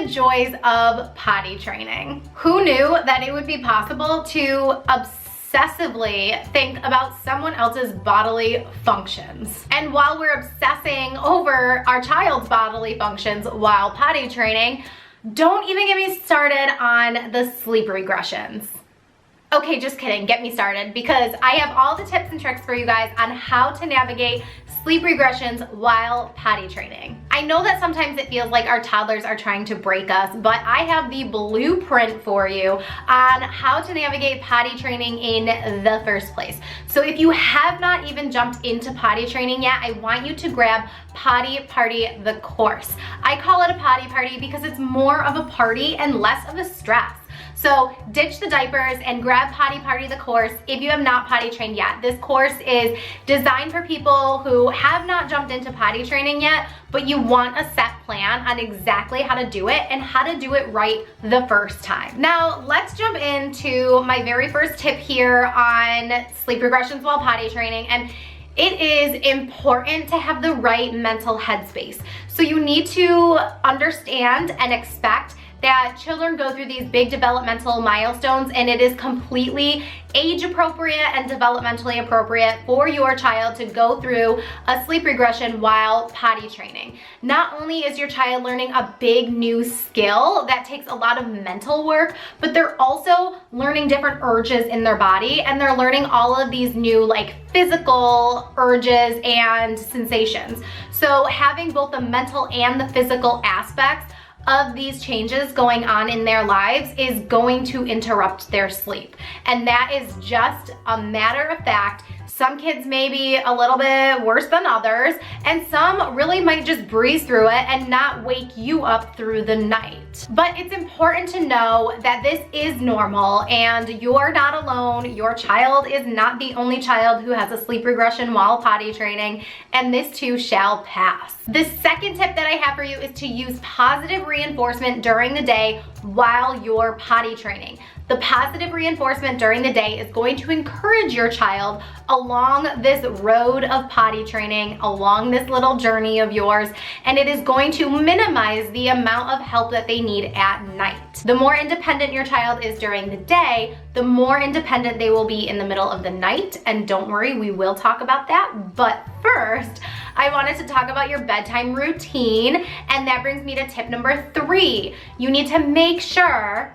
the joys of potty training. Who knew that it would be possible to obsessively think about someone else's bodily functions? And while we're obsessing over our child's bodily functions while potty training, don't even get me started on the sleep regressions. Okay, just kidding, get me started, because I have all the tips and tricks for you guys on how to navigate sleep regressions while potty training. I know that sometimes it feels like our toddlers are trying to break us, but I have the blueprint for you on how to navigate potty training in the first place. So if you have not even jumped into potty training yet, I want you to grab Potty Party the course. I call it a potty party because it's more of a party and less of a stress. So ditch the diapers and grab Potty Party the course if you have not potty trained yet. This course is designed for people who have not jumped into potty training yet, but you want a set plan on exactly how to do it and how to do it right the first time. Now let's jump into my very first tip here on sleep regressions while potty training. And it is important to have the right mental headspace. So you need to understand and expect that children go through these big developmental milestones, and it is completely age appropriate and developmentally appropriate for your child to go through a sleep regression while potty training. Not only is your child learning a big new skill that takes a lot of mental work, but they're also learning different urges in their body, and they're learning all of these new like physical urges and sensations. So having both the mental and the physical aspects of these changes going on in their lives is going to interrupt their sleep. And that is just a matter of fact. Some kids may be a little bit worse than others, and some really might just breeze through it and not wake you up through the night. But it's important to know that this is normal and you're not alone. Your child is not the only child who has a sleep regression while potty training, and this too shall pass. The second tip that I have for you is to use positive reinforcement during the day while you're potty training. The positive reinforcement during the day is going to encourage your child along this road of potty training, along this little journey of yours, and it is going to minimize the amount of help that they need at night. The more independent your child is during the day, the more independent they will be in the middle of the night, and don't worry, we will talk about that. But first, I wanted to talk about your bedtime routine, and that brings me to tip number 3. You need to make sure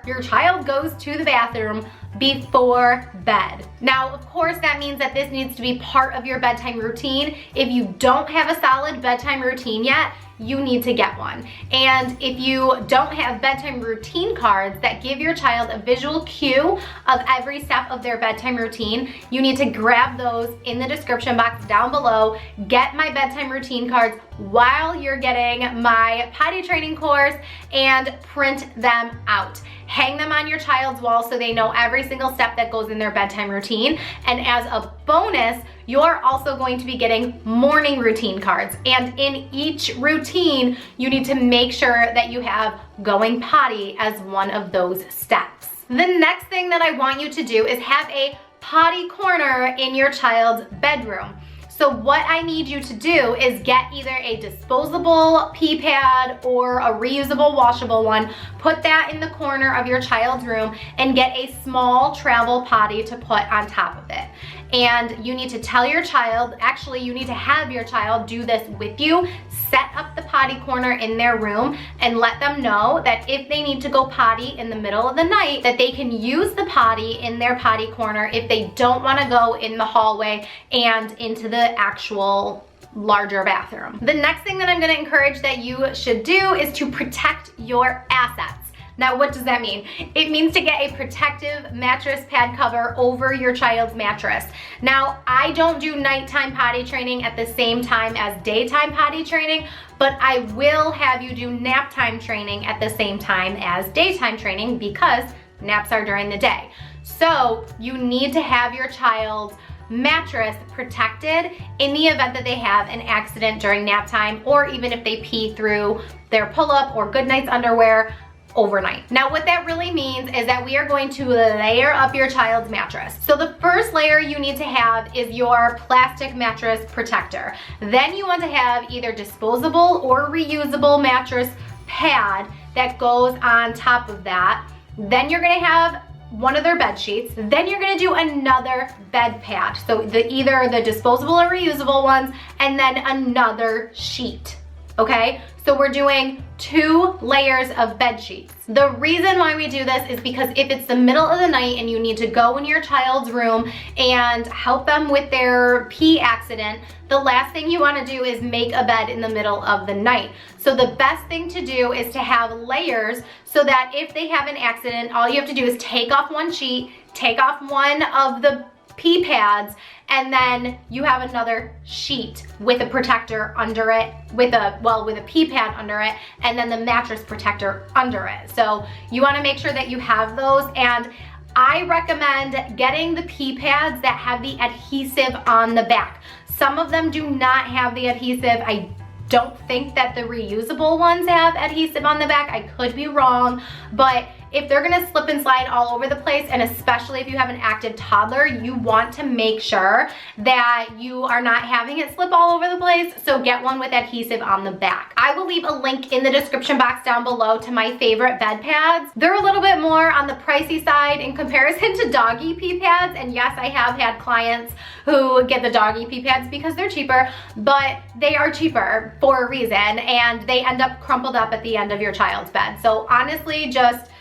your child goes to the bathroom before bed. Now, of course, that means that this needs to be part of your bedtime routine. If you don't have a solid bedtime routine yet, you need to get one. And if you don't have bedtime routine cards that give your child a visual cue of every step of their bedtime routine, you need to grab those in the description box down below. Get my bedtime routine cards while you're getting my potty training course and print them out. Hang them on your child's wall so they know every single step that goes in their bedtime routine. And as a bonus, you're also going to be getting morning routine cards. And in each routine, you need to make sure that you have going potty as one of those steps. The next thing that I want you to do is have a potty corner in your child's bedroom. So what I need you to do is get either a disposable pee pad or a reusable washable one, put that in the corner of your child's room, and get a small travel potty to put on top of it. And you need to tell your child, actually you need to have your child do this with you, set up the potty corner in their room and let them know that if they need to go potty in the middle of the night, that they can use the potty in their potty corner if they don't want to go in the hallway and into the actual larger bathroom. The next thing that I'm going to encourage that you should do is to protect your assets. Now, what does that mean? It means to get a protective mattress pad cover over your child's mattress. Now, I don't do nighttime potty training at the same time as daytime potty training, but I will have you do nap time training at the same time as daytime training because naps are during the day. So you need to have your child's mattress protected in the event that they have an accident during nap time, or even if they pee through their pull-up or good night's underwear. overnight. Now what that really means is that we are going to layer up your child's mattress. So the first layer you need to have is your plastic mattress protector. Then you want to have either disposable or reusable mattress pad that goes on top of that. Then you're gonna have one of their bed sheets. Then you're gonna do another bed pad. So either the disposable or reusable ones, and then another sheet. Okay, so we're doing 2 layers of bed sheets. The reason why we do this is because if it's the middle of the night and you need to go in your child's room and help them with their pee accident, the last thing you want to do is make a bed in the middle of the night. So the best thing to do is to have layers so that if they have an accident, all you have to do is take off one sheet, take off one of the pee pads, and then you have another sheet with a protector under it, with a pee pad under it, and then the mattress protector under it. So you want to make sure that you have those, and I recommend getting the pee pads that have the adhesive on the back. Some of them do not have the adhesive. I don't think that the reusable ones have adhesive on the back. I could be wrong, but if they're gonna slip and slide all over the place, and especially if you have an active toddler, you want to make sure that you are not having it slip all over the place, so get one with adhesive on the back. I will leave a link in the description box down below to my favorite bed pads. They're a little bit more on the pricey side in comparison to doggy pee pads, and yes, I have had clients who get the doggy pee pads because they're cheaper, but they are cheaper for a reason, and they end up crumpled up at the end of your child's bed. So honestly, just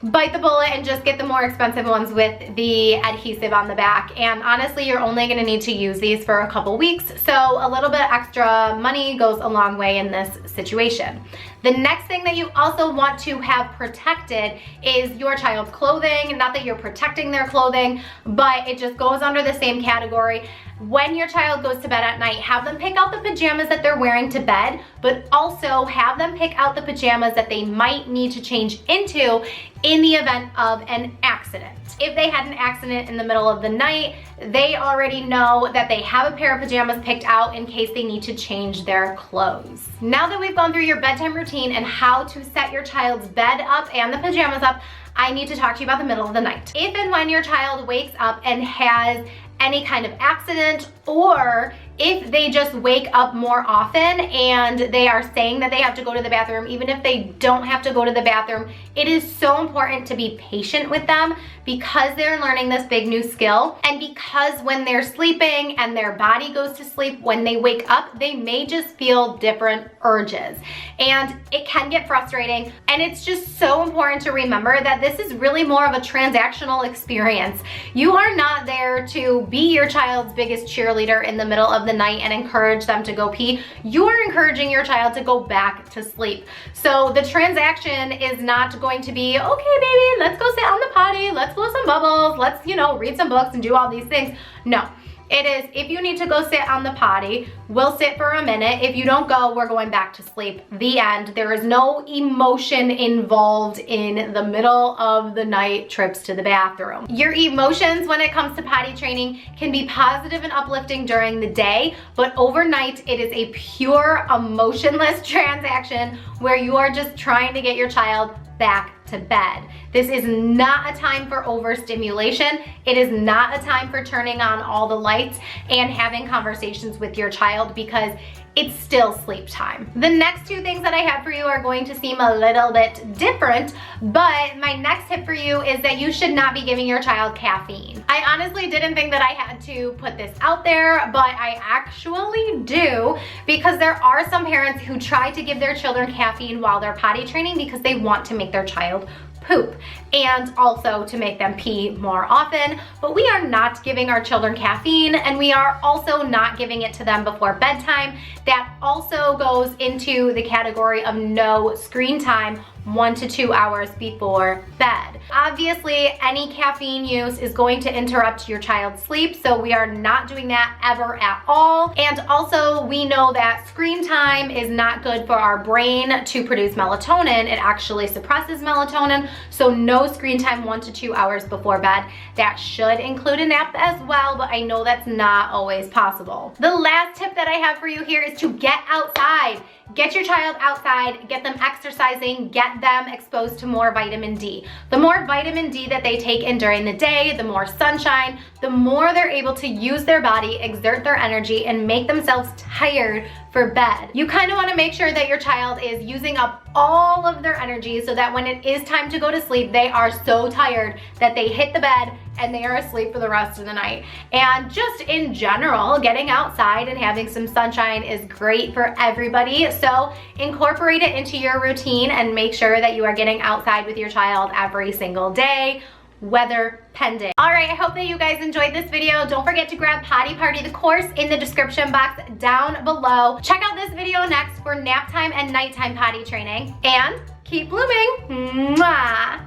bite the bullet and just get the more expensive ones with the adhesive on the back. And honestly, you're only gonna need to use these for a couple weeks, so a little bit extra money goes a long way in this situation. The next thing that you also want to have protected is your child's clothing. Not that you're protecting their clothing, but it just goes under the same category. When your child goes to bed at night, have them pick out the pajamas that they're wearing to bed, but also have them pick out the pajamas that they might need to change into in the event of an accident. If they had an accident in the middle of the night, they already know that they have a pair of pajamas picked out in case they need to change their clothes. Now that we've gone through your bedtime routine and how to set your child's bed up and the pajamas up, I need to talk to you about the middle of the night. If and when your child wakes up and has any kind of accident, or if they just wake up more often and they are saying that they have to go to the bathroom, even if they don't have to go to the bathroom, it is so important to be patient with them because they're learning this big new skill, and because when they're sleeping and their body goes to sleep, when they wake up, they may just feel different urges, and it can get frustrating. And it's just so important to remember that this is really more of a transactional experience. You are not there to be your child's biggest cheerleader in the middle of the night and encourage them to go pee. You are encouraging your child to go back to sleep. So the transaction is not going to be, okay baby, let's go sit on the potty, let's blow some bubbles, let's, you know, read some books and do all these things. No. It is, if you need to go sit on the potty, we'll sit for a minute. If you don't go, we're going back to sleep. The end. There is no emotion involved in the middle of the night trips to the bathroom. Your emotions when it comes to potty training can be positive and uplifting during the day, but overnight it is a pure emotionless transaction where you are just trying to get your child back to bed. This is not a time for overstimulation. It is not a time for turning on all the lights and having conversations with your child, because it's still sleep time. The next 2 things that I have for you are going to seem a little bit different, but my next tip for you is that you should not be giving your child caffeine. I honestly didn't think that I had to put this out there, but I actually do, because there are some parents who try to give their children caffeine while they're potty training because they want to make their child poop and also to make them pee more often. But we are not giving our children caffeine, and we are also not giving it to them before bedtime. That also goes into the category of no screen time 1 to 2 hours before bed. Obviously, any caffeine use is going to interrupt your child's sleep, so we are not doing that ever at all. And also, we know that screen time is not good for our brain to produce melatonin. It actually suppresses melatonin, so no screen time 1 to 2 hours before bed. That should include a nap as well, but I know that's not always possible. The last tip that I have for you here is to get outside. Get your child outside, get them exercising, get them exposed to more vitamin D. The more vitamin D that they take in during the day, the more sunshine, the more they're able to use their body, exert their energy, and make themselves tired for bed. You kind of want to make sure that your child is using up all of their energy so that when it is time to go to sleep, they are so tired that they hit the bed and they are asleep for the rest of the night. And just in general, getting outside and having some sunshine is great for everybody. So incorporate it into your routine and make sure that you are getting outside with your child every single day, weather pending. All right, I hope that you guys enjoyed this video. Don't forget to grab Potty Party, the course, in the description box down below. Check out this video next for nap time and nighttime potty training. And keep blooming. Mwah.